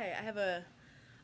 Okay, I have a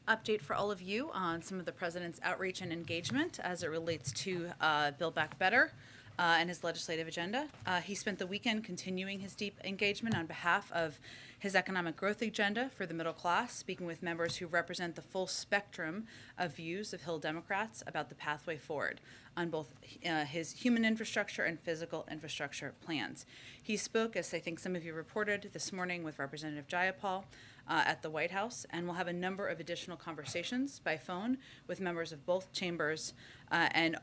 update for all of you on some of the president's outreach and engagement as it relates to Build Back Better and his legislative agenda. He spent the weekend continuing his deep engagement on behalf of his economic growth agenda for the middle class, speaking with members who represent the full spectrum of views of Hill Democrats about the pathway forward on both his human infrastructure and physical infrastructure plans. He spoke, as I think some of you reported this morning, with Representative Jayapal at the White House, and we'll have a number of additional conversations by phone with members of both chambers and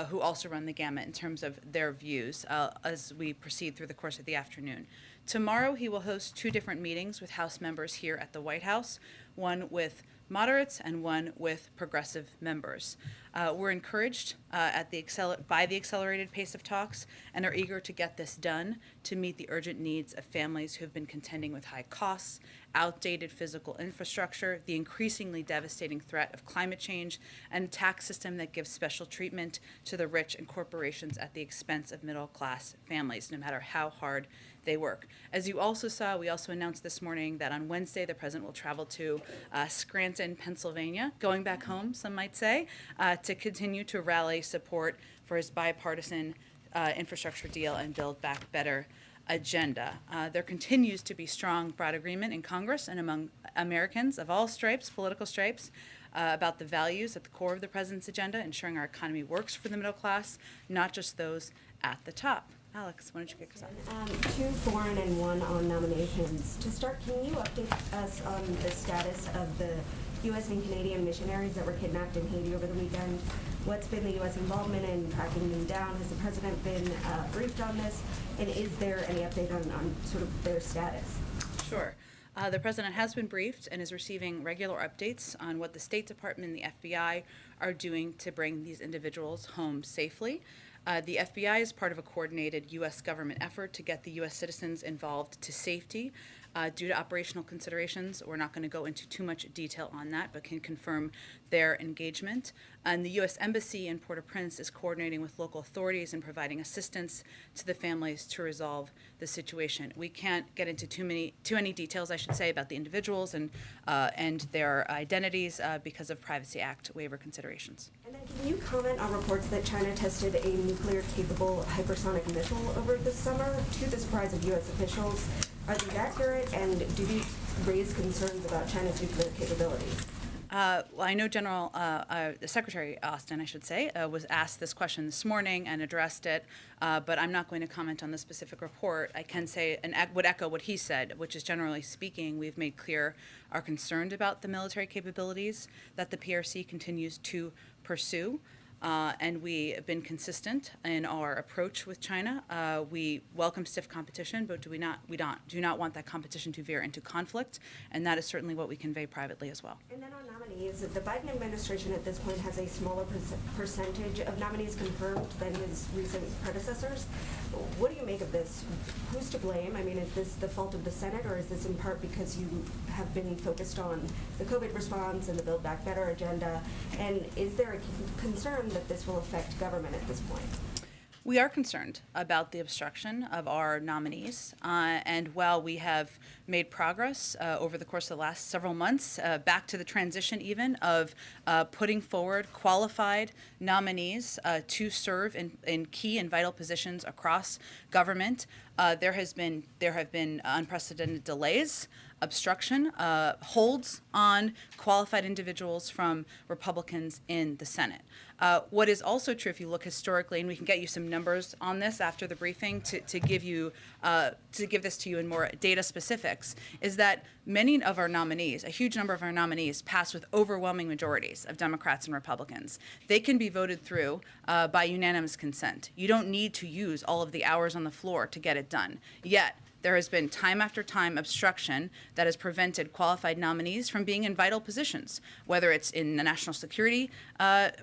who also run the gamut in terms of their views as we proceed through the course of the afternoon. Tomorrow, he will host two different meetings with House members here at the White House, one with moderates and one with progressive members. We're encouraged by the accelerated pace of talks and are eager to get this done to meet the urgent needs of families who have been contending with high costs, outdated physical infrastructure, the increasingly devastating threat of climate change, and a tax system that gives special treatment to the rich and corporations at the expense of middle-class families, no matter how hard they work. As you also saw, we also announced this morning that on Wednesday, the president will travel to Scranton, Pennsylvania, going back home, some might say, to continue to rally support for his bipartisan infrastructure deal and Build Back Better agenda. There continues to be strong, broad agreement in Congress and among Americans of all stripes, political stripes, about the values at the core of the president's agenda, ensuring our economy works for the middle class, not just those at the top. Alex, why don't you kick us off? Two foreign and one on nominations. To start, can you update us on the status of the U.S. and Canadian missionaries that were kidnapped in Haiti over the weekend? What's been the U.S. involvement in tracking them down? Has the president been briefed on this? And is there any update on sort of their status? Sure. The president has been briefed and is receiving regular updates on what the State Department and the FBI are doing to bring these individuals home safely. The FBI is part of a coordinated U.S. government effort to get the U.S. citizens involved to safety. Due to operational considerations, we're not going to go into too much detail on that, but can confirm their engagement. And the U.S. Embassy in Port-au-Prince is coordinating with local authorities and providing assistance to the families to resolve the situation. We can't get into too many details, I should say, about the individuals and their identities because of Privacy Act waiver considerations. And then can you comment on reports that China tested a nuclear-capable hypersonic missile over the summer to the surprise of U.S. officials? Are these accurate, and do these raise concerns about China's nuclear capability? Well, I know Secretary Austin, I should say, was asked this question this morning and addressed it, but I'm not going to comment on the specific report. I can say and would echo what he said, which is generally speaking, we've made clear our concern about the military capabilities that the PRC continues to pursue. And we have been consistent in our approach with China. We welcome stiff competition, but do not want that competition to veer into conflict, and that is certainly what we convey privately as well. And then on nominees, the Biden administration at this point has a smaller percentage of nominees confirmed than his recent predecessors. What do you make of this? Who's to blame? I mean, is this the fault of the Senate, or is this in part because you have been focused on the COVID response and the Build Back Better agenda? And is there a concern that this will affect government at this point? We are concerned about the obstruction of our nominees, and while we have made progress over the course of the last several months, back to the transition even of putting forward qualified nominees to serve in key and vital positions across government, there have been unprecedented delays, obstruction, holds on qualified individuals from Republicans in the Senate. What is also true, if you look historically, and we can get you some numbers on this after the briefing to give this to you in more data specifics, is that many of our nominees, a huge number of our nominees, pass with overwhelming majorities of Democrats and Republicans. They can be voted through by unanimous consent. You don't need to use all of the hours on the floor to get it done. Yet, there has been time after time obstruction that has prevented qualified nominees from being in vital positions, whether it's in the national security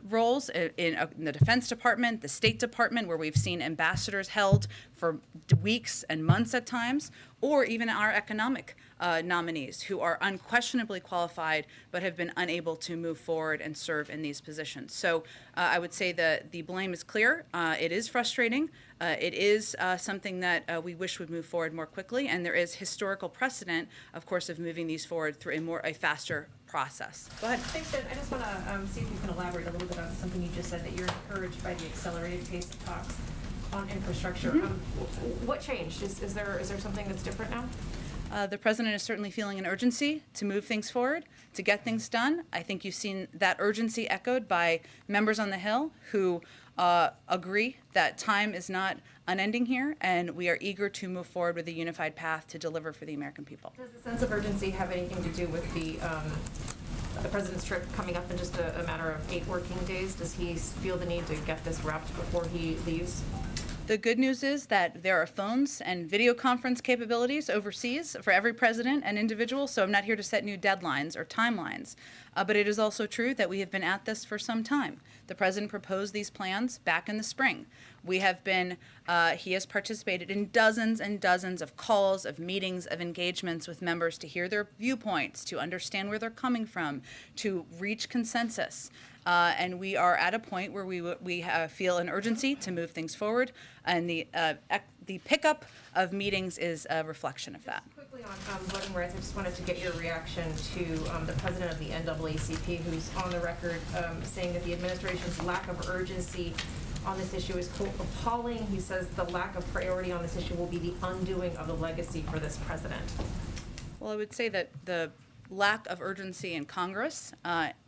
roles, in the Defense Department, the State Department, where we've seen ambassadors held for weeks and months at times, or even our economic nominees who are unquestionably qualified but have been unable to move forward and serve in these positions. So I would say that the blame is clear. It is frustrating. It is something that we wish would move forward more quickly, and there is historical precedent, of course, of moving these forward through a faster process. Go ahead. Thanks, Jen. I just want to see if you can elaborate a little bit on something you just said, that you're encouraged by the accelerated pace of talks on infrastructure. What changed? Is there something that's different now? The president is certainly feeling an urgency to move things forward, to get things done. I think you've seen that urgency echoed by members on the Hill who agree that time is not unending here, and we are eager to move forward with a unified path to deliver for the American people. Does the sense of urgency have anything to do with the president's trip coming up in just a matter of 8 working days? Does he feel the need to get this wrapped before he leaves? The good news is that there are phones and video conference capabilities overseas for every president and individual, so I'm not here to set new deadlines or timelines. But it is also true that we have been at this for some time. The president proposed these plans back in the spring. He has participated in dozens and dozens of calls, of meetings, of engagements with members to hear their viewpoints, to understand where they're coming from, to reach consensus. And we are at a point where we feel an urgency to move things forward, and the pickup of meetings is a reflection of that. Just quickly on voting rights, I just wanted to get your reaction to the president of the NAACP, who's on the record saying that the administration's lack of urgency on this issue is, quote, appalling. He says the lack of priority on this issue will be the undoing of the legacy for this president. Well, I would say that the lack of urgency in Congress,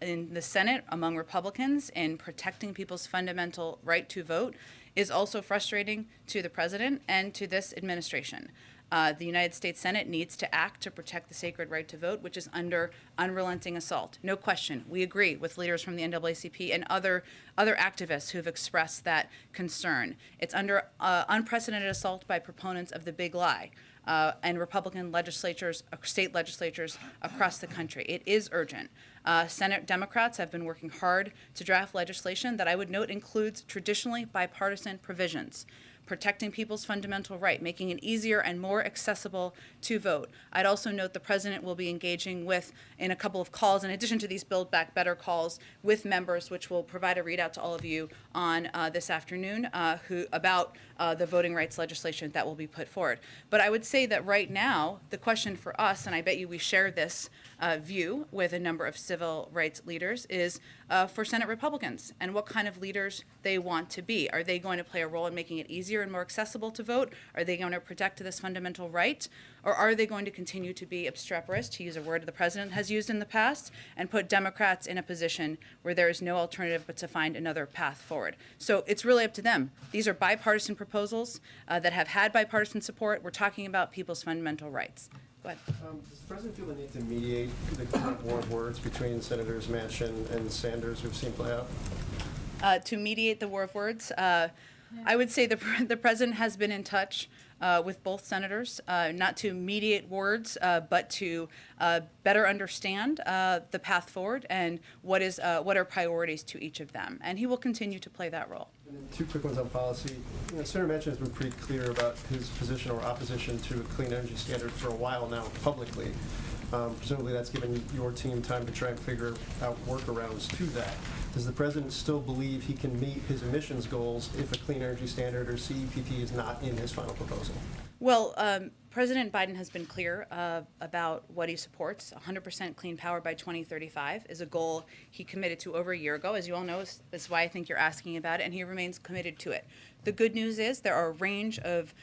in the Senate, among Republicans, in protecting people's fundamental right to vote is also frustrating to the president and to this administration. The United States Senate needs to act to protect the sacred right to vote, which is under unrelenting assault. No question. We agree with leaders from the NAACP and other activists who have expressed that concern. It's under unprecedented assault by proponents of the big lie. And Republican legislatures, state legislatures across the country. It is urgent. Senate Democrats have been working hard to draft legislation that I would note includes traditionally bipartisan provisions, protecting people's fundamental right, making it easier and more accessible to vote. I'd also note the president will be engaging in a couple of calls, in addition to these Build Back Better calls, with members, which will provide a readout to all of you on this afternoon about the voting rights legislation that will be put forward. But I would say that right now, the question for us, and I bet you we share this view with a number of civil rights leaders, is for Senate Republicans and what kind of leaders they want to be. Are they going to play a role in making it easier and more accessible to vote? Are they going to protect this fundamental right? Or are they going to continue to be obstreperous, to use a word the president has used in the past, and put Democrats in a position where there is no alternative but to find another path forward? So it's really up to them. These are bipartisan proposals that have had bipartisan support. We're talking about people's fundamental rights. Go ahead. Does the president feel the need to mediate the current war of words between Senators Manchin and Sanders we've seen play out? To mediate the war of words, I would say the president has been in touch with both senators, not to mediate words, but to better understand the path forward and what are priorities to each of them. And he will continue to play that role. And then 2 quick ones on policy. Senator Manchin has been pretty clear about his position or opposition to a clean energy standard for a while now publicly. Presumably that's given your team time to try and figure out workarounds to that. Does the president still believe he can meet his emissions goals if a clean energy standard or CEPP is not in his final proposal? Well, President Biden has been clear about what he supports. 100% clean power by 2035 is a goal he committed to over a year ago. As you all know, that's why I think you're asking about it, and he remains committed to it. The good news is there are a range of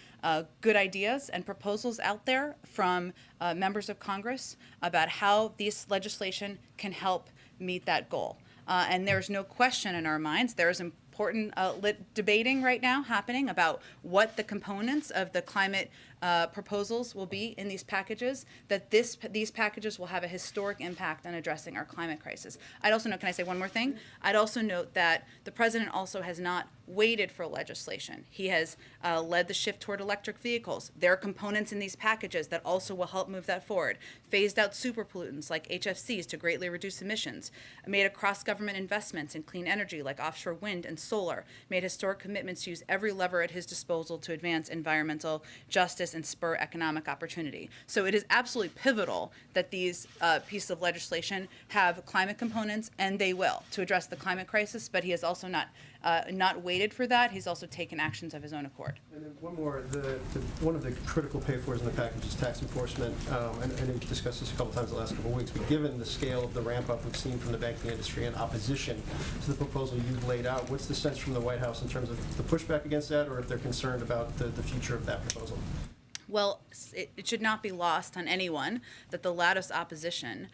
good ideas and proposals out there from members of Congress about how this legislation can help meet that goal. And there's no question in our minds. There's important debating right now happening about what the components of the climate proposals will be in these packages, that these packages will have a historic impact on addressing our climate crisis. I'd also note, can I say one more thing? I'd also note that the president also has not waited for legislation. He has led the shift toward electric vehicles. There are components in these packages that also will help move that forward. Phased out super pollutants like HFCs to greatly reduce emissions. Made across government investments in clean energy like offshore wind and solar. Made historic commitments to use every lever at his disposal to advance environmental justice and spur economic opportunity. So it is absolutely pivotal that these pieces of legislation have climate components, and they will, to address the climate crisis, but he has also not waited for that. He's also taken actions of his own accord. And then one more, one of the critical pay-fors in the package is tax enforcement. And I know you've discussed this a couple times the last couple of weeks, but given the scale of the ramp-up we've seen from the banking industry and opposition to the proposal you've laid out, what's the sense from the White House in terms of the pushback against that, or if they're concerned about the future of that proposal? Well, it should not be lost on anyone that the loudest opposition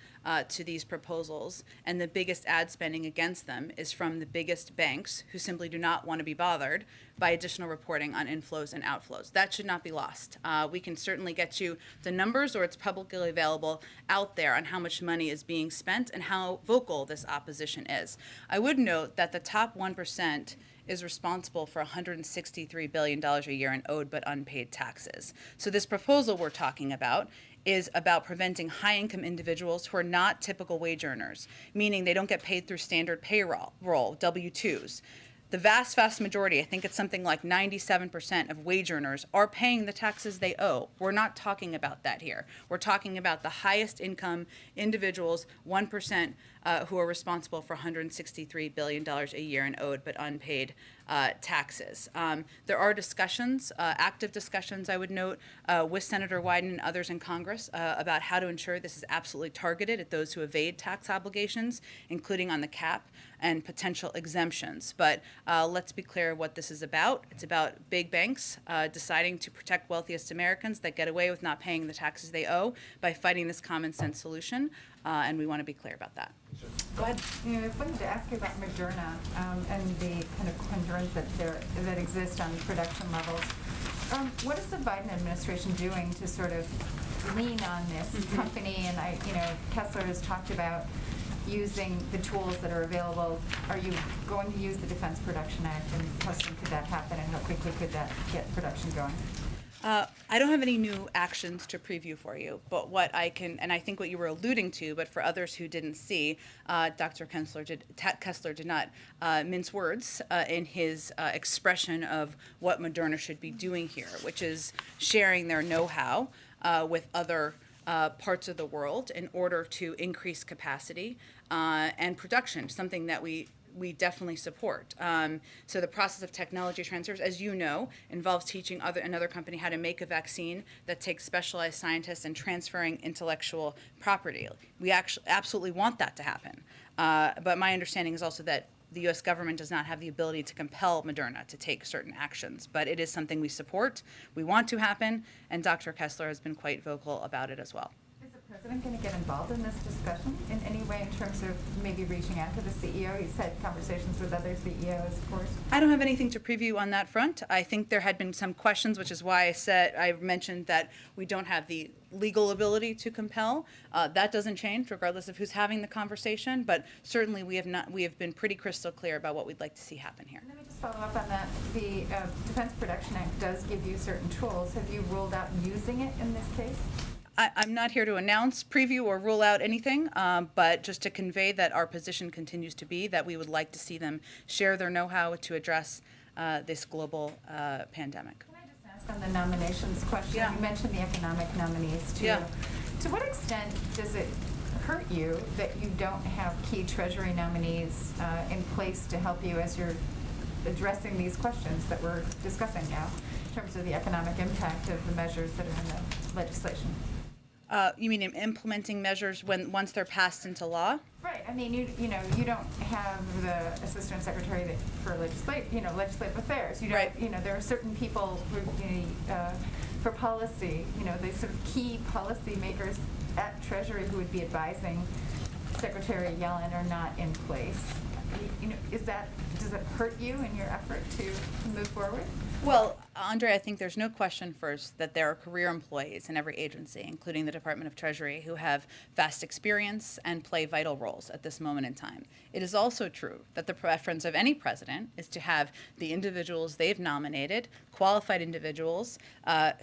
to these proposals and the biggest ad spending against them is from the biggest banks who simply do not want to be bothered by additional reporting on inflows and outflows. That should not be lost. We can certainly get you the numbers, or it's publicly available out there on how much money is being spent and how vocal this opposition is. I would note that the top 1% is responsible for $163 billion a year in owed but unpaid taxes. So this proposal we're talking about is about preventing high-income individuals who are not typical wage earners, meaning they don't get paid through standard payroll, W-2s. The vast, vast majority, I think it's something like 97% of wage earners are paying the taxes they owe. We're not talking about that here. We're talking about the highest income individuals, 1%, who are responsible for $163 billion a year in owed but unpaid taxes. There are discussions, active discussions, I would note, with Senator Wyden and others in Congress about how to ensure this is absolutely targeted at those who evade tax obligations, including on the cap and potential exemptions. But let's be clear what this is about. It's about big banks deciding to protect wealthiest Americans that get away with not paying the taxes they owe by fighting this common sense solution, and we want to be clear about that. Go ahead. You know, I wanted to ask you about Moderna and the kind of concerns that exist on production levels. What is the Biden administration doing to sort of lean on this company? And Kessler has talked about using the tools that are available. Are you going to use the Defense Production Act, and how soon could that happen, and how quickly could that get production going? I don't have any new actions to preview for you, but what I can, and I think what you were alluding to, but for others who didn't see, Dr. Kessler did not mince words in his expression of what Moderna should be doing here, which is sharing their know-how with other parts of the world in order to increase capacity and production, something that we definitely support. So the process of technology transfers, as you know, involves teaching another company how to make a vaccine that takes specialized scientists and transferring intellectual property. We actually absolutely want that to happen. But my understanding is also that the U.S. government does not have the ability to compel Moderna to take certain actions. But it is something we support, we want to happen, and Dr. Kessler has been quite vocal about it as well. Is the president going to get involved in this discussion in any way in terms of maybe reaching out to the CEO? He's had conversations with other CEOs, of course. I don't have anything to preview on that front. I think there had been some questions, which is why I mentioned that we don't have the legal ability to compel. That doesn't change regardless of who's having the conversation, but certainly we have been pretty crystal clear about what we'd like to see happen here. Let me just follow up on that. The Defense Production Act does give you certain tools. Have you ruled out using it in this case? I'm not here to announce, preview, or rule out anything, but just to convey that our position continues to be that we would like to see them share their know-how to address this global pandemic. Can I just ask on the nominations question? Yeah. You mentioned the economic nominees, too. Yeah. To what extent does it hurt you that you don't have key Treasury nominees in place to help you as you're addressing these questions that we're discussing now in terms of the economic impact of the measures that are in the legislation? You mean in implementing measures once they're passed into law? Right. I mean, you don't have the Assistant Secretary for Legislative Affairs. You don't, Right. There are certain people who, for policy, the sort of key policy makers at Treasury who would be advising Secretary Yellen are not in place. Does it hurt you in your effort to move forward? Well, Andre, I think there's no question first that there are career employees in every agency, including the Department of Treasury, who have vast experience and play vital roles at this moment in time. It is also true that the preference of any president is to have the individuals they've nominated, qualified individuals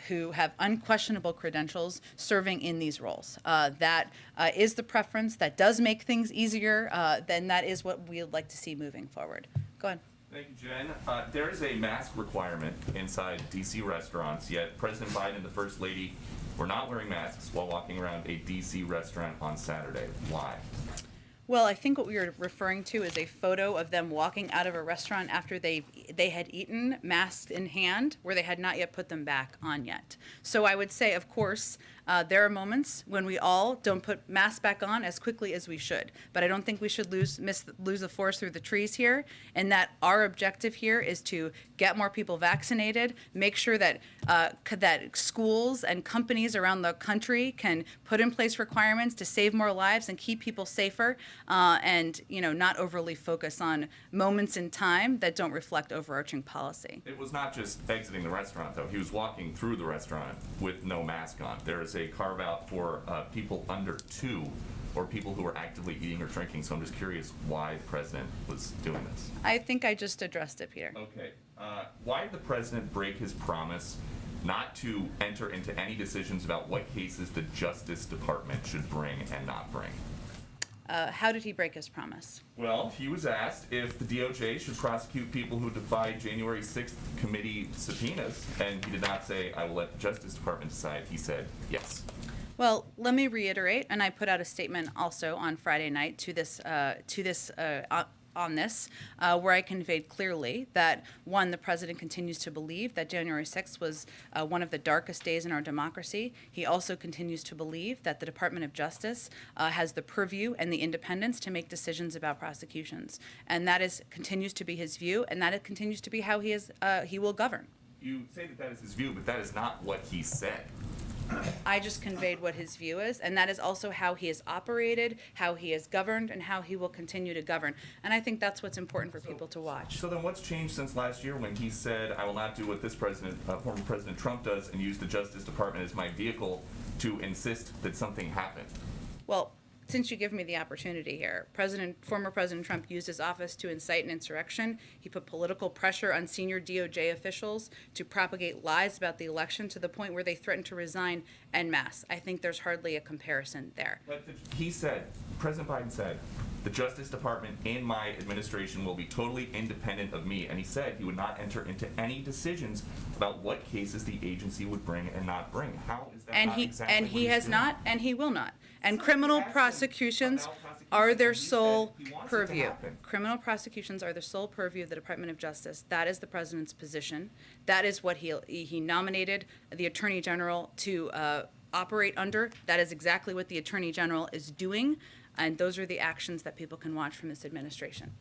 who have unquestionable credentials serving in these roles. That is the preference. That does make things easier. Then that is what we would like to see moving forward. Go ahead. Thank you, Jen. There is a mask requirement inside D.C. restaurants, yet President Biden and the First Lady were not wearing masks while walking around a D.C. restaurant on Saturday. Why? Well, I think what we were referring to is a photo of them walking out of a restaurant after they had eaten, masks in hand, where they had not yet put them back on yet. So I would say, of course, there are moments when we all don't put masks back on as quickly as we should. But I don't think we should lose the forest through the trees here, and that our objective here is to get more people vaccinated, make sure that that schools and companies around the country can put in place requirements to save more lives and keep people safer, and not overly focus on moments in time that don't reflect overarching policy. It was not just exiting the restaurant, though. He was walking through the restaurant with no mask on. There is a carve-out for people under 2 or people who are actively eating or drinking, so I'm just curious why the president was doing this. I think I just addressed it, Peter. Okay. Why did the president break his promise not to enter into any decisions about what cases the Justice Department should bring and not bring? How did he break his promise? Well, he was asked if the DOJ should prosecute people who defied January 6th committee subpoenas, and he did not say, I will let the Justice Department decide. He said, yes. Well, let me reiterate, and I put out a statement also on Friday night on this, where I conveyed clearly that, one, the president continues to believe that January 6th was one of the darkest days in our democracy. He also continues to believe that the Department of Justice has the purview and the independence to make decisions about prosecutions. And that continues to be his view, and that continues to be how he will govern. You say that is his view, but that is not what he said. I just conveyed what his view is, and that is also how he has operated, how he has governed, and how he will continue to govern. And I think that's what's important for people to watch. So then what's changed since last year when he said, I will not do what this president, former President Trump does, and use the Justice Department as my vehicle to insist that something happened? Well, since you give me the opportunity here, former President Trump used his office to incite an insurrection. He put political pressure on senior DOJ officials to propagate lies about the election to the point where they threatened to resign en masse. I think there's hardly a comparison there. But he said, President Biden said, the Justice Department in my administration will be totally independent of me. And he said he would not enter into any decisions about what cases the agency would bring and not bring. How is that not exactly And what he he's has doing? not, and he will not. And So criminal he asked him prosecutions about prosecutions, are their and he said sole he wants it to purview. happen. Criminal prosecutions are the sole purview of the Department of Justice. That is the president's position. That is what he nominated the Attorney General to operate under. That is exactly what the Attorney General is doing, and those are the actions that people can watch from this administration.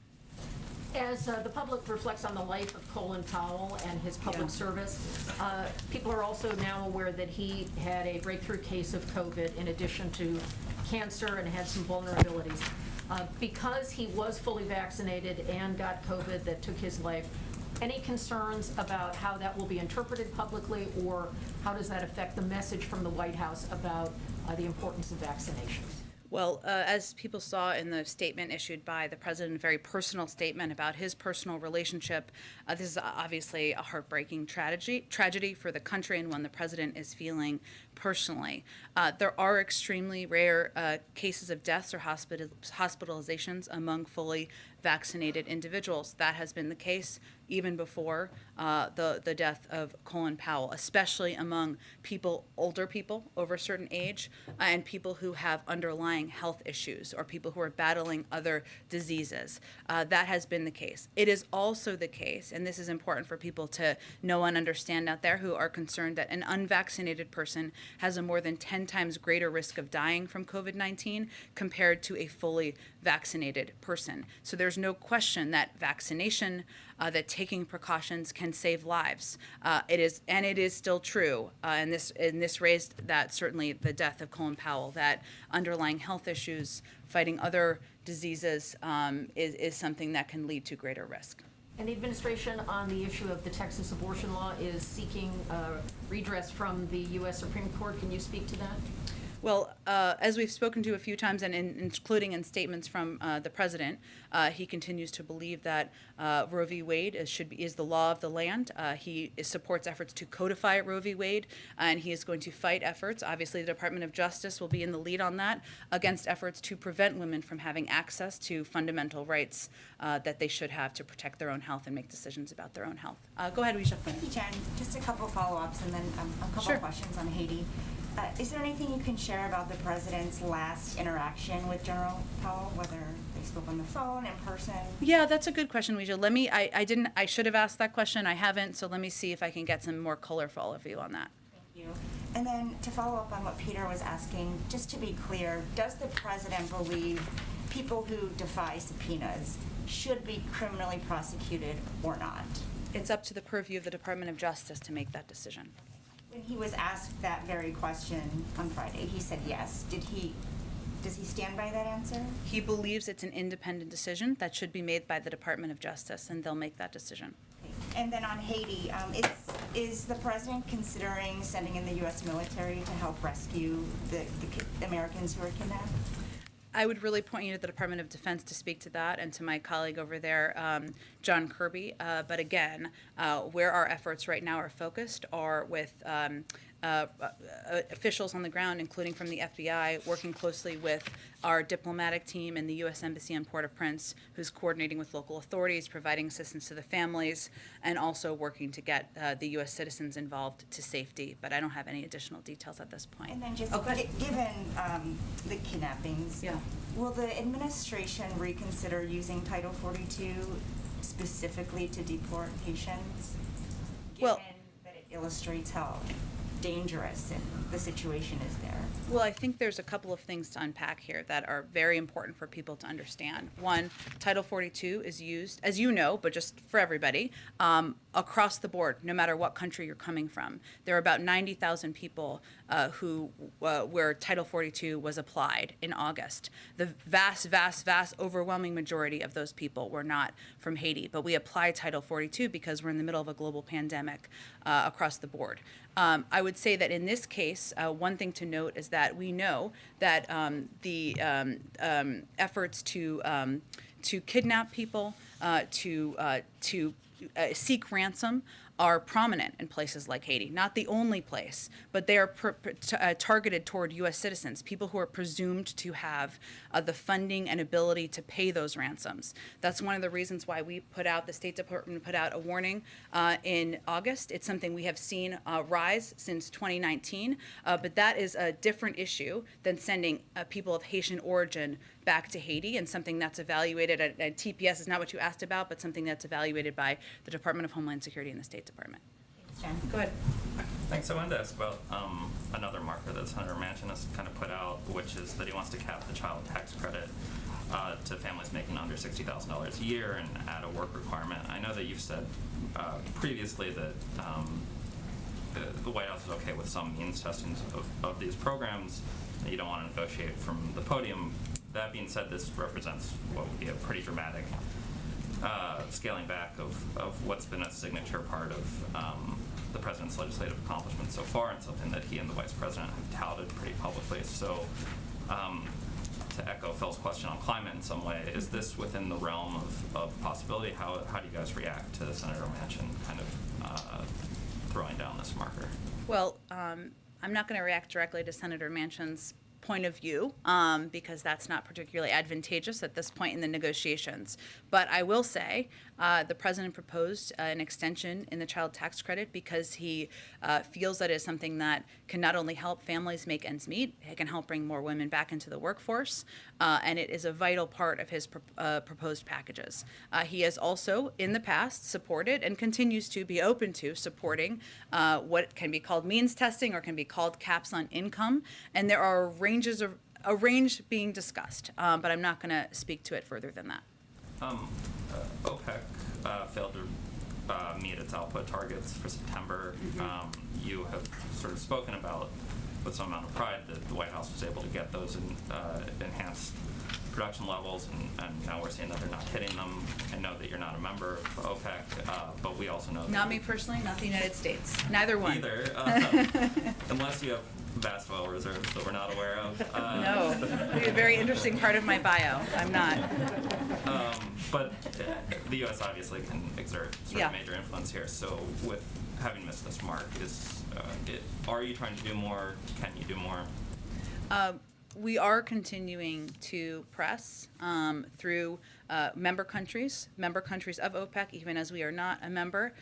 As the public reflects on the life of Colin Powell and his public Yeah. service, people are also now aware that he had a breakthrough case of COVID in addition to cancer and had some vulnerabilities. Because he was fully vaccinated and got COVID that took his life, any concerns about how that will be interpreted publicly, or how does that affect the message from the White House about the importance of vaccinations? Well, as people saw in the statement issued by the president, a very personal statement about his personal relationship, this is obviously a heartbreaking tragedy for the country, and one the president is feeling personally. There are extremely rare cases of deaths or hospitalizations among fully vaccinated individuals. That has been the case even before the death of Colin Powell, especially among older people over a certain age, and people who have underlying health issues or people who are battling other diseases. That has been the case. It is also the case, and this is important for people to know and understand out there who are concerned, that an unvaccinated person has a more than 10 times greater risk of dying from COVID-19 compared to a fully vaccinated person. So there's no question that vaccination, that taking precautions can save lives. It is still true, and this raised that, certainly the death of Colin Powell, that underlying health issues, fighting other diseases, is something that can lead to greater risk. And the administration on the issue of the Texas abortion law is seeking redress from the U.S. Supreme Court. Can you speak to that? Well, as we've spoken to a few times, and including in statements from the president, he continues to believe that Roe v. Wade is the law of the land. He supports efforts to codify Roe v. Wade, and he is going to fight efforts. Obviously, the Department of Justice will be in the lead on that, against efforts to prevent women from having access to fundamental rights that they should have to protect their own health and make decisions about their own health. Go ahead, Risha. Thank you, Jen. Just a couple follow-ups and then a couple Sure. of questions on Haiti. Is there anything you can share about the president's last interaction with General Powell, whether they spoke on the phone, in person? Yeah, that's a good question, Risha. I should have asked that question. I haven't, so let me see if I can get some more color for all of you on that. Thank you. And then to follow up on what Peter was asking, just to be clear, does the president believe people who defy subpoenas should be criminally prosecuted or not? It's up to the purview of the Department of Justice to make that decision. When he was asked that very question on Friday, he said yes. Does he stand by that answer? He believes it's an independent decision that should be made by the Department of Justice, and they'll make that decision. And then on Haiti, is the president considering sending in the U.S. military to help rescue the Americans who are kidnapped? I would really point you to the Department of Defense to speak to that, and to my colleague over there, John Kirby. But again, where our efforts right now are focused are with officials on the ground, including from the FBI, working closely with our diplomatic team and the U.S. Embassy in Port-au-Prince, who's coordinating with local authorities, providing assistance to the families, and also working to get the U.S. citizens involved to safety. But I don't have any additional details at this point. And then just Okay. given the kidnappings, Yeah. will the administration reconsider using Title 42 specifically to deport Haitians? Well- Given that it illustrates how dangerous the situation is there. Well, I think there's a couple of things to unpack here that are very important for people to understand. One, Title 42 is used, as you know, but just for everybody, across the board, no matter what country you're coming from. There are about 90,000 people where Title 42 was applied in August. The vast, overwhelming majority of those people were not from Haiti, but we apply Title 42 because we're in the middle of a global pandemic across the board. I would say that in this case, one thing to note is that we know that the efforts to kidnap people, to seek ransom, are prominent in places like Haiti. Not the only place, but they are targeted toward U.S. citizens, people who are presumed to have the funding and ability to pay those ransoms. That's one of the reasons why the State Department put out a warning in August. It's something we have seen rise since 2019, but that is a different issue than sending people of Haitian origin back to Haiti, and something that's evaluated at TPS is not what you asked about, but something that's evaluated by the Department of Homeland Security and the State Department. Thanks, Jen. Go ahead. Thanks. I wanted to ask about another marker that Senator Manchin has kind of put out, which is that he wants to cap the child tax credit to families making under $60,000 a year and add a work requirement. I know that you've said previously that the White House is okay with some means testing of these programs, that you don't want to negotiate from the podium. That being said, this represents what would be a pretty dramatic scaling back of what's been a signature part of the president's legislative accomplishments so far, and something that he and the vice president have touted pretty publicly. So to echo Phil's question on climate in some way, is this within the realm of possibility? How do you guys react to Senator Manchin kind of throwing down this marker? Well, I'm not going to react directly to Senator Manchin's point of view because that's not particularly advantageous at this point in the negotiations. But I will say the president proposed an extension in the child tax credit because he feels that is something that can not only help families make ends meet, it can help bring more women back into the workforce, and it is a vital part of his proposed packages. He has also, in the past, supported and continues to be open to supporting what can be called means testing or can be called caps on income, and there are a range being discussed, but I'm not going to speak to it further than that. OPEC failed to meet its output targets for September. You have sort of spoken about, with some amount of pride, that the White House was able to get those enhanced production levels, and now we're seeing that they're not hitting them. I know that you're not a member of OPEC, but we also know that Not me personally, not the United States. Neither one. either, unless you have vast oil reserves that we're not aware of. No, a very interesting part of my bio. I'm not. But the U.S. obviously can exert sort Yeah. of major influence here. So with having missed this mark, are you trying to do more? Can you do more? We are continuing to press through member countries of OPEC, even as we are not a member,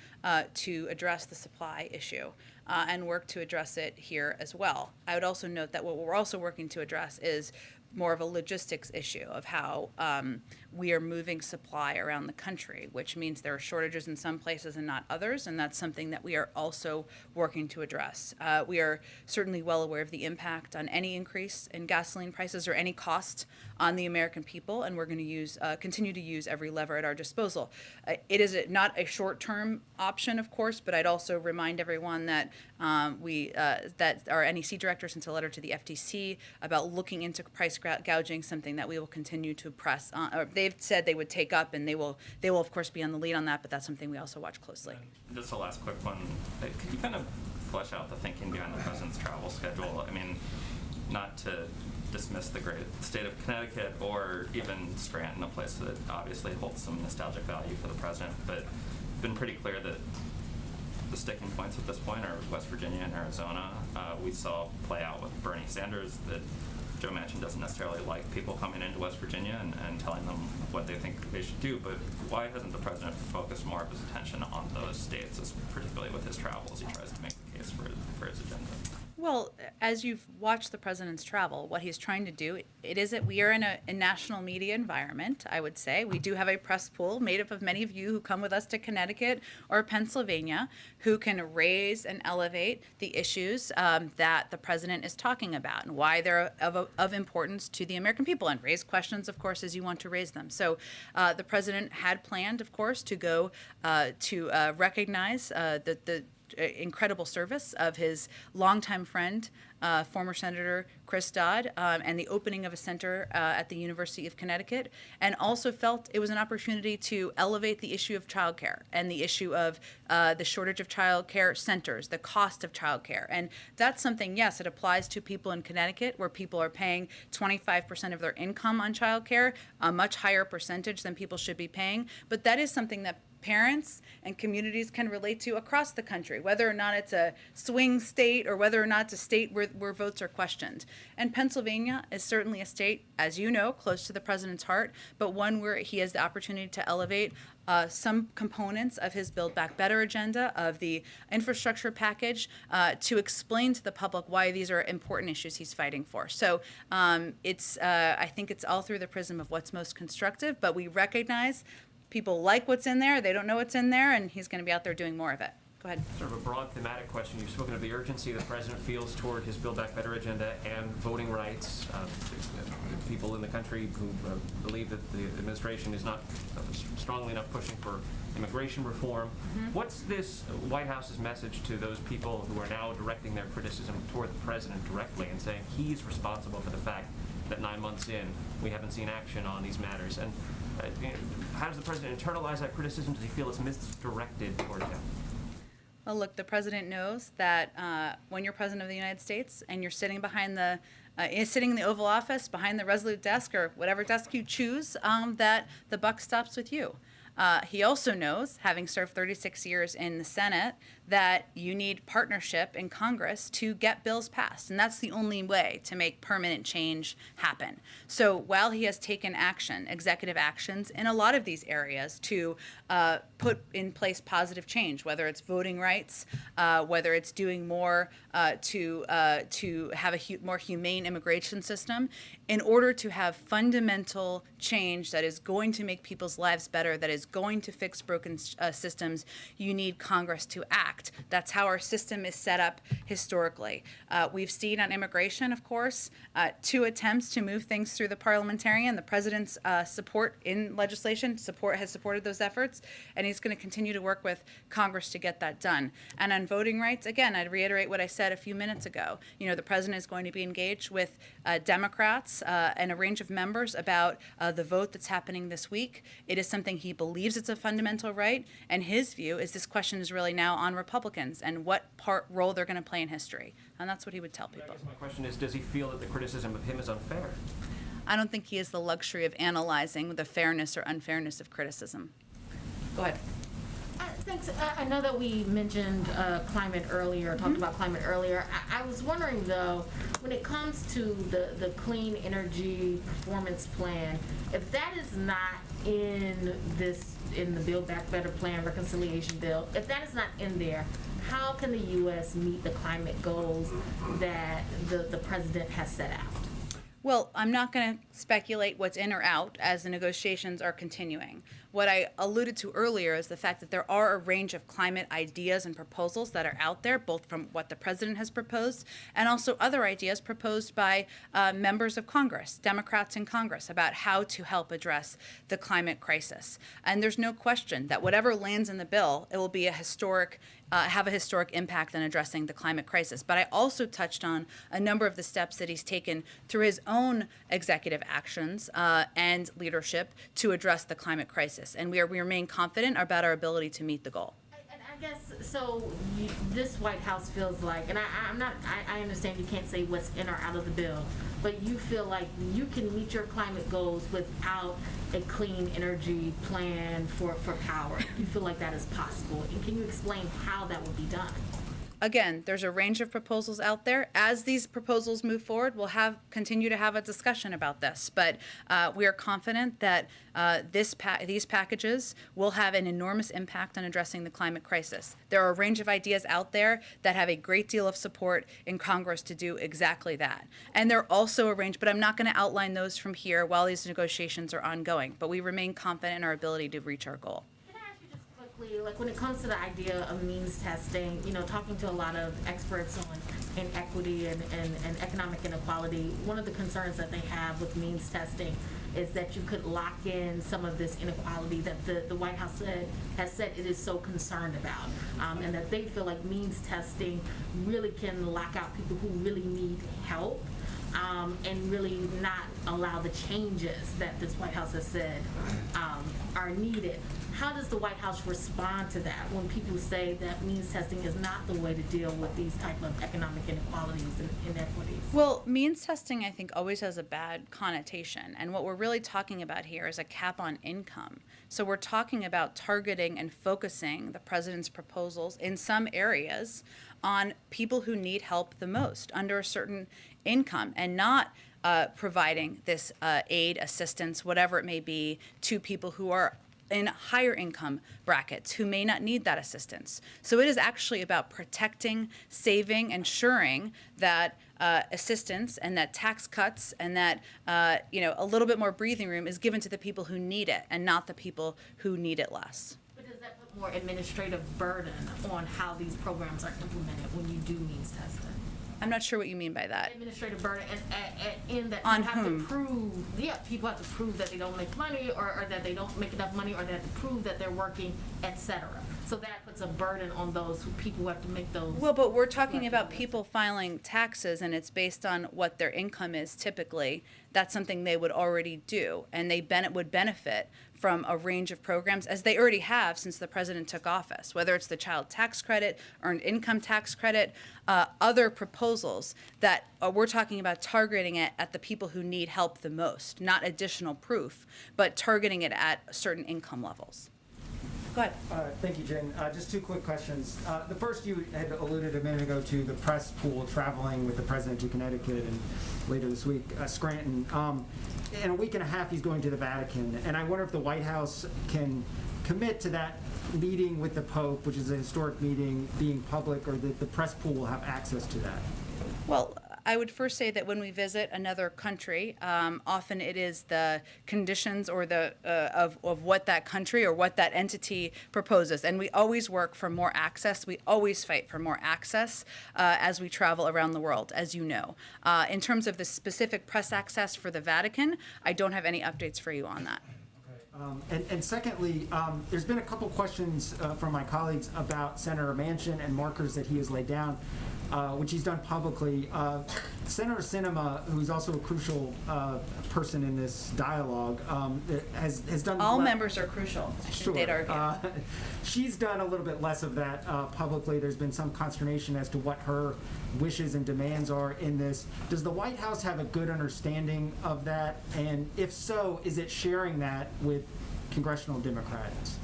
to address the supply issue and work to address it here as well. I would also note that what we're also working to address is more of a logistics issue of how we are moving supply around the country, which means there are shortages in some places and not others, and that's something that we are also working to address. We are certainly well aware of the impact on any increase in gasoline prices or any cost on the American people, and we're going to continue to use every lever at our disposal. It is not a short-term option, of course, but I'd also remind everyone that that our NEC director sent a letter to the FTC about looking into price gouging, something that we will continue to press on. Or they've said they would take up, and they will of course be on the lead on that. But that's something we also watch closely. Just a last quick one. Could you kind of flesh out the thinking behind the president's travel schedule? I mean, not to dismiss the great state of Connecticut or even Scranton, a place that obviously holds some nostalgic value for the president, but it's been pretty clear that the sticking points at this point are West Virginia and Arizona. We saw play out with Bernie Sanders that Joe Manchin doesn't necessarily like people coming into West Virginia and telling them what they think they should do, but why hasn't the president focused more of his attention on those states, particularly with his travels? He tries to make the case for his agenda. Well, as you've watched the president's travel, what he's trying to do, we are in a national media environment, I would say. We do have a press pool made up of many of you who come with us to Connecticut or Pennsylvania who can raise and elevate the issues that the president is talking about and why they're of importance to the American people, and raise questions, of course, as you want to raise them. So the president had planned, of course, to go to recognize the incredible service of his longtime friend, former Senator Chris Dodd, and the opening of a center at the University of Connecticut, and also felt it was an opportunity to elevate the issue of childcare and the issue of the shortage of childcare centers, the cost of childcare. And that's something, yes, it applies to people in Connecticut where people are paying 25% of their income on childcare, a much higher percentage than people should be paying, but that is something that parents and communities can relate to across the country, whether or not it's a swing state or whether or not it's a state where votes are questioned. And Pennsylvania is certainly a state, as you know, close to the president's heart, but one where he has the opportunity to elevate some components of his Build Back Better agenda, of the infrastructure package, to explain to the public why these are important issues he's fighting for. So I think it's all through the prism of what's most constructive, but we recognize people like what's in there, they don't know what's in there, and he's going to be out there doing more of it. Go ahead. Sort of a broad thematic question. You've spoken of the urgency the president feels toward his Build Back Better agenda and voting rights. People in the country who believe that the administration is not strongly enough pushing for immigration reform. Mm-hmm. What's this White House's message to those people who are now directing their criticism toward the president directly and saying he's responsible for the fact that 9 months in we haven't seen action on these matters? And how does the president internalize that criticism? Does he feel it's misdirected toward him? Well, look, the president knows that when you're president of the United States and you're sitting sitting in the Oval Office behind the Resolute desk or whatever desk you choose, that the buck stops with you. He also knows, having served 36 years in the Senate, that you need partnership in Congress to get bills passed. And that's the only way to make permanent change happen. So while he has taken action, executive actions, in a lot of these areas to put in place positive change, whether it's voting rights, whether it's doing more to have a more humane immigration system, in order to have fundamental change that is going to make people's lives better, that is going to fix broken systems, you need Congress to act. act. That's how our system is set up historically. We've seen on immigration, of course, 2 attempts to move things through the parliamentarian. The president's support in legislation has supported those efforts, and he's going to continue to work with Congress to get that done. And on voting rights, again, I'd reiterate what I said a few minutes ago. You know, the president is going to be engaged with Democrats and a range of members about the vote that's happening this week. It is something he believes it's a fundamental right, and his view is this question is really now on Republicans and what role they're going to play in history. And that's what he would tell I people. guess my question is, does he feel that the criticism of him is unfair? I don't think he has the luxury of analyzing the fairness or unfairness of criticism. Go ahead. Thanks. I know that we mentioned climate earlier, talked about climate earlier. I was wondering, though, when it comes to the clean energy performance plan, if that is not in the Build Back Better plan reconciliation bill, if that is not in there, how can the U.S. meet the climate goals that the president has set out? Well, I'm not going to speculate what's in or out as the negotiations are continuing. What I alluded to earlier is the fact that there are a range of climate ideas and proposals that are out there, both from what the president has proposed and also other ideas proposed by members of Congress, Democrats in Congress, about how to help address the climate crisis. And there's no question that whatever lands in the bill, it will be have a historic impact on addressing the climate crisis. But I also touched on a number of the steps that he's taken through his own executive actions and leadership to address the climate crisis. And we remain confident about our ability to meet the goal. And I guess, so this White House feels like, and I understand you can't say what's in or out of the bill, but you feel like you can meet your climate goals without a clean energy plan for power. You feel like that is possible. And can you explain how that would be done? Again, there's a range of proposals out there. As these proposals move forward, we'll continue to have a discussion about this. But we are confident that these packages will have an enormous impact on addressing the climate crisis. There are a range of ideas out there that have a great deal of support in Congress to do exactly that. And there are also a range, but I'm not going to outline those from here while these negotiations are ongoing. But we remain confident in our ability to reach our goal. Like when it comes to the idea of means testing, talking to a lot of experts on inequity and economic inequality, one of the concerns that they have with means testing is that you could lock in some of this inequality that the White House has said it is so concerned about, and that they feel like means testing really can lock out people who really need help. And really not allow the changes that this White House has said are needed. How does the White House respond to that when people say that means testing is not the way to deal with these type of economic inequalities and inequities? Well, means testing, I think, always has a bad connotation. And what we're really talking about here is a cap on income. So we're talking about targeting and focusing the president's proposals in some areas on people who need help the most under a certain income, and not providing this aid, assistance, whatever it may be, to people who are in higher income brackets who may not need that assistance. So it is actually about protecting, saving, ensuring that assistance and that tax cuts and that a little bit more breathing room is given to the people who need it and not the people who need it less. But does that put more administrative burden on how these programs are implemented when you do means testing? I'm not sure what you mean by that. Administrative burden in that On you have whom? to prove, people have to prove that they don't make money or that they don't make enough money or they have to prove that they're working, etc. So that puts a burden on those people who have to make those. Well, but we're talking about people filing taxes, and it's based on what their income is typically. That's something they would already do, and they would benefit from a range of programs, as they already have since the president took office, whether it's the child tax credit, earned income tax credit, other proposals that we're talking about targeting it at the people who need help the most, not additional proof, but targeting it at certain income levels. Go ahead. Thank you, Jen. Just 2 quick questions. The first, you had alluded a minute ago to the press pool traveling with the president to Connecticut and later this week, Scranton. In a week and a half, he's going to the Vatican. And I wonder if the White House can commit to that meeting with the Pope, which is a historic meeting, being public, or that the press pool will have access to that. Well, I would first say that when we visit another country, often it is the conditions or the of what that country or what that entity proposes, and we always work for more access. We always fight for more access as we travel around the world, as you know. In terms of the specific press access for the Vatican, I don't have any updates for you on that. And secondly, there's been a couple questions from my colleagues about Senator Manchin and markers that he has laid down, which he's done publicly. Senator Sinema, who's also a crucial person in this dialogue, has done... All members are crucial. Sure. They'd argue. She's done a little bit less of that publicly. There's been some consternation as to what her wishes and demands are in this. Does the White House have a good understanding of that? And if so, is it sharing that with congressional Democrats?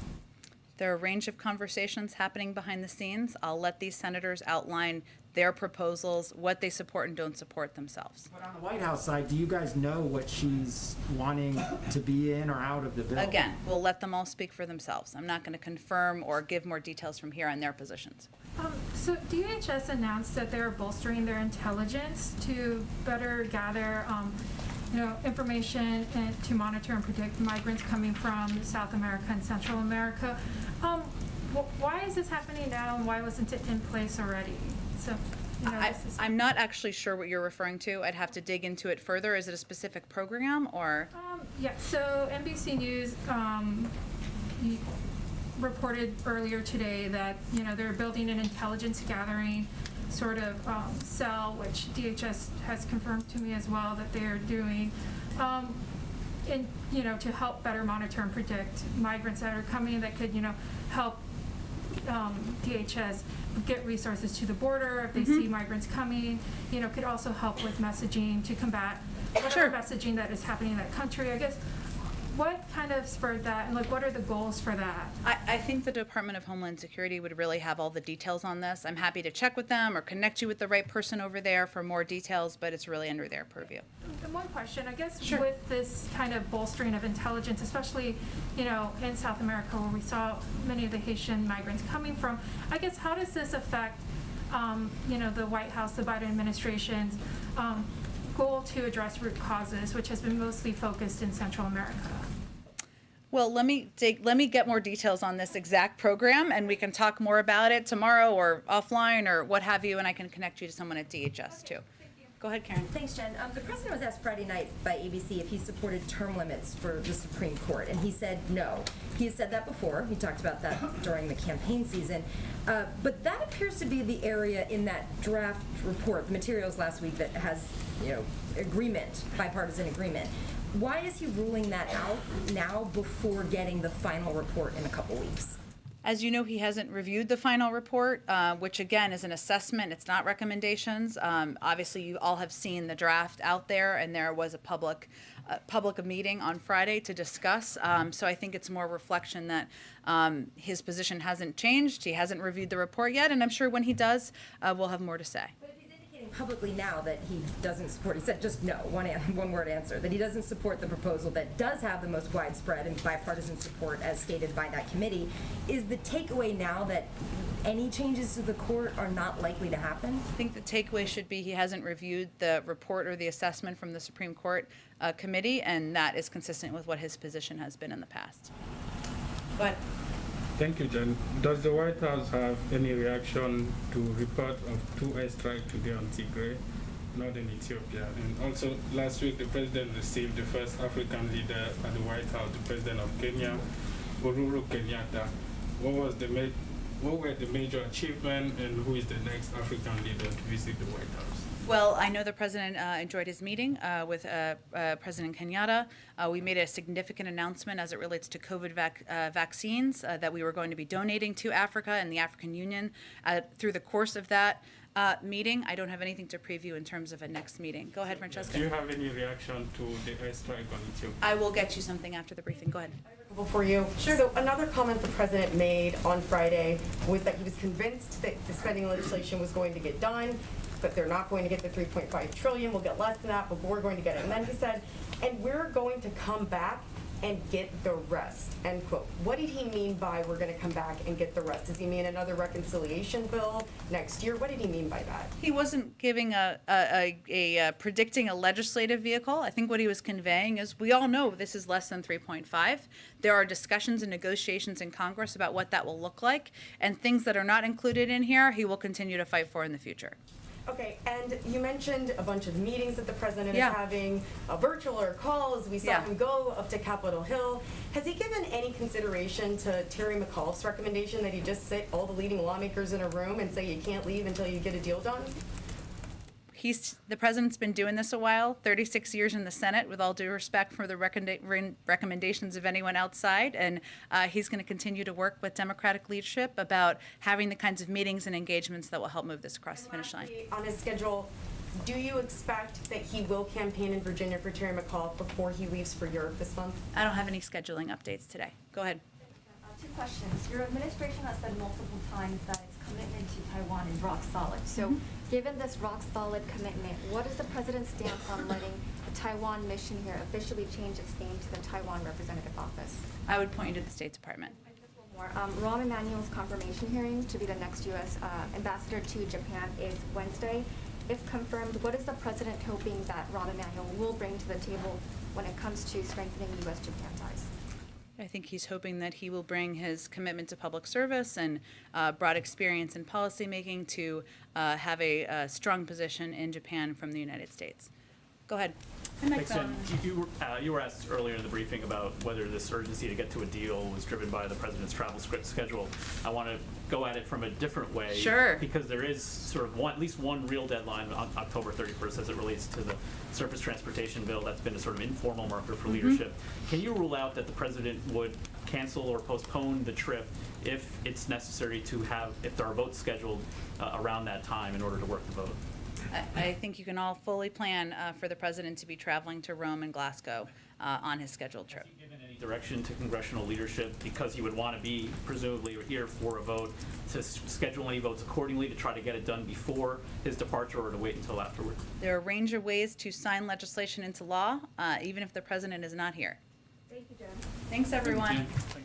There are a range of conversations happening behind the scenes. I'll let these senators outline their proposals, what they support and don't support themselves. But on the White House side, do you guys know what she's wanting to be in or out of the bill? Again, we'll let them all speak for themselves. I'm not going to confirm or give more details from here on their positions. So DHS announced that they're bolstering their intelligence to better gather, information and to monitor and predict migrants coming from South America and Central America. Why is this happening now, and why wasn't it in place already? So, I'm not actually sure what you're referring to. I'd have to dig into it further. Is it a specific program or? Yeah. So NBC News reported earlier today that they're building an intelligence gathering sort of cell, which DHS has confirmed to me as well that they are doing, to help better monitor and predict migrants that are coming, that could help DHS get resources to the border if they see migrants coming. Could also help with messaging to combat whatever messaging that is happening in that country. I guess, what kind of spurred that, and what are the goals for that? I think the Department of Homeland Security would really have all the details on this. I'm happy to check with them or connect you with the right person over there for more details, but it's really under their purview. And one question, I guess, with this kind of bolstering of intelligence, especially, in South America where we saw many of the Haitian migrants coming from, I guess, how does this affect, the White House, the Biden administration's goal to address root causes, which has been mostly focused in Central America? Well, let me get more details on this exact program, and we can talk more about it tomorrow or offline or what have you, and I can connect you to someone at DHS too. Go ahead, Karen. Thanks, Jen. The president was asked Friday night by ABC if he supported term limits for the Supreme Court, and he said no. He has said that before. He talked about that during the campaign season. But that appears to be the area in that draft report, the materials last week, that has, agreement, bipartisan agreement. Why is he ruling that out now before getting the final report in a couple weeks? As you know, he hasn't reviewed the final report, which again is an assessment. It's not recommendations. Obviously, you all have seen the draft out there, and there was a public meeting on Friday to discuss. So I think it's more reflection that his position hasn't changed. He hasn't reviewed the report yet, and I'm sure when he does, we'll have more to say. Publicly now that he doesn't support, he said just no, one word answer, that he doesn't support the proposal that does have the most widespread and bipartisan support as stated by that committee. Is the takeaway now that any changes to the court are not likely to happen? I think the takeaway should be he hasn't reviewed the report or the assessment from the Supreme Court committee, and that is consistent with what his position has been in the past. But Thank you, Jen. Does the White House have any reaction to report of 2 airstrikes today on Tigray, northern Ethiopia? And also, last week, the president received the first African leader at the White House, the president of Kenya, Uhuru Kenyatta. What were the major achievements, and who is the next African leader to visit the White House? well, I know the president enjoyed his meeting with President Kenyatta. We made a significant announcement as it relates to COVID vaccines that we were going to be donating to Africa and the African Union through the course of that meeting. I don't have anything to preview in terms of a next meeting. Go ahead, Francesca. Do you have any reaction to the airstrike on Ethiopia? I will get you something after the briefing. Go ahead. For you. Sure. So another comment the president made on Friday was that he was convinced that the spending legislation was going to get done, but they're not going to get the 3.5 trillion. We'll get less than that, but we're going to get it. And then he said, and we're going to come back and get the rest, end quote. What did he mean by we're gonna come back and get the rest? Does he mean another reconciliation bill next year? What did he mean by that? He wasn't giving predicting a legislative vehicle. I think what he was conveying is we all know this is less than 3.5. There are discussions and negotiations in Congress about what that will look like, and things that are not included in here, he will continue to fight for in the future. Okay, and you mentioned a bunch of meetings that the president Yeah. is having, virtual or calls. We saw Yeah. him go up to Capitol Hill. Has he given any consideration to Terry McAuliffe's recommendation that he just sit all the leading lawmakers in a room and say you can't leave until you get a deal done? The president's been doing this a while, 36 years in the Senate, with all due respect for the recommendations of anyone outside, and he's going to continue to work with Democratic leadership about having the kinds of meetings and engagements that will help move this across the finish line. Lastly, on his schedule, do you expect that he will campaign in Virginia for Terry McAuliffe before he leaves for Europe this month? I don't have any scheduling updates today. Go ahead. Two questions. Your administration has said multiple times that its commitment to Taiwan is rock solid. So, given this rock solid commitment, what is the president's stance on letting the Taiwan mission here officially change its name to the Taiwan Representative Office? I would point you to the State Department. More. Rahm Emanuel's confirmation hearing to be the next U.S. Ambassador to Japan is Wednesday. If confirmed, what is the president hoping that Rahm Emanuel will bring to the table when it comes to strengthening U.S.-Japan ties? I think he's hoping that he will bring his commitment to public service and broad experience in policymaking to have a strong position in Japan from the United States. Go ahead. Thanks, Jen. You were asked earlier in the briefing about whether this urgency to get to a deal was driven by the president's travel schedule. I want to go at it from a different way. Sure. Because there is sort of at least one real deadline on October 31st as it relates to the surface transportation bill. That's been a sort of informal marker for leadership. Can you rule out that the president would cancel or postpone the trip if it's necessary to have, if there are votes scheduled around that time in order to work the vote? I think you can all fully plan for the president to be traveling to Rome and Glasgow on his scheduled trip. Has he given any direction to congressional leadership, because he would want to be presumably here for a vote, to schedule any votes accordingly to try to get it done before his departure or to wait until afterward? There are a range of ways to sign legislation into law, even if the president is not here. Thank you, Jen. Thanks, everyone. Thank you.